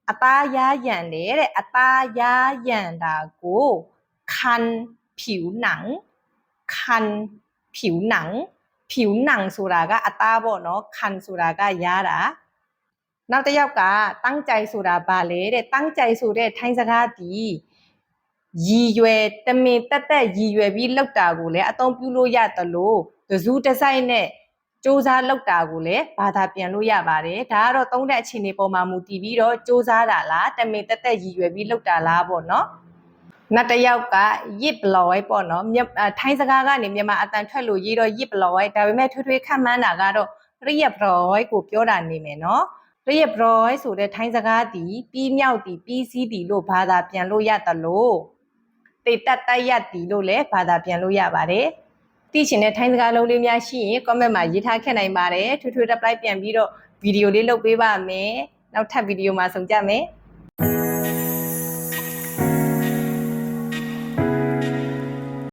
အသားရရံတယ်တဲ့အသားရရံတာကိုคันผิวหนังคันผิวหนังผิวหนังဆိုတာကအသားပေါ့နော်คันဆိုတာကရတာနောက်တစ်ယောက်ကตั้งใจဆိုတာဘာလဲတဲ့ตั้งใจဆိုတဲ့ထိုင်းစကားဒီရည်ရွယ်တမင်တက်တက်ရည်ရွယ်ပြီးလောက်တာကိုလည်းအသုံးပြုလို့ရတယ်လို့တစုတစိုက်နဲ့စူးစမ်းလောက်တာကိုလည်းဘာသာပြန်လို့ရပါတယ်ဒါကတော့သုံးတဲ့အခြေအနေပေါ်မှာမူတည်ပြီးတော့စူးစမ်းတာလားတမင်တက်တက်ရည်ရွယ်ပြီးလောက်တာလားပေါ့နော်နောက်တစ်ယောက်ကရစ်ဘလော်ပေါ့နော်ထိုင်းစကားကနေမြန်မာအတန်ထွက်လို့ရေးတော့ရစ်ဘလော်ဒါပေမဲ့ထွေးထွေးခန့်မှန်းတာကတော့ရစ်ဘလော်ကိုပြောတာနေမယ်နော်ရစ်ဘလော်ဆိုတဲ့ထိုင်းစကားဒီပြီးမြောက်ဒီပြီးစီးဒီလို့ဘာသာပြန်လို့ရတယ်လို့တေတတ်တတ်ရတီလို့လည်းဘာသာပြန်လို့ရပါတယ်သိချင်တဲ့ထိုင်းစကားလုံးလေးများရှိရင် comment မှာရေးထားခဲ့နိုင်ပါတယ်ထွေထွေ reply ပြန်ပြီးတော့ဗီဒီယိုလေးလုပ်ပေးပါမယ်နောက်ထပ်ဗီဒီယိုမှာဆုံကြမယ်